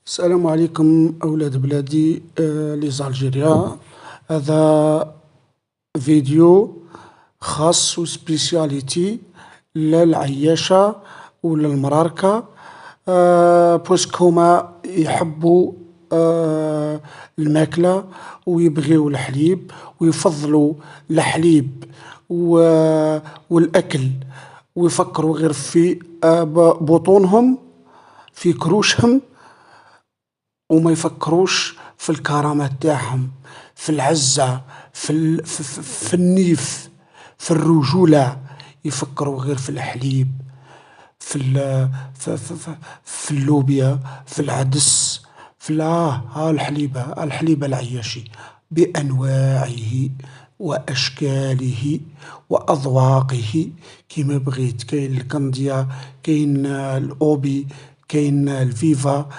السلام عليكم أولاد بلادي لي زالجيريا. هذا فيديو خاص وسبيسياليتي للعياشة وللمراركة، بوسك هما يحبوا الماكلة ويبغيو الحليب ويفضلوا الحليب والأكل، ويفكروا غير في بطونهم، في كروشهم، وما يفكروش في الكرامة تاعهم، في العزة، في النيف، في الرجولة. يفكروا غير في الحليب، في في اللوبيا، في العدس، في الحليبة العياشي بأنواعه وأشكاله وأذواقه كيما بغيت. كاين الكندية، كاين الأوبي، كاين الفيفا.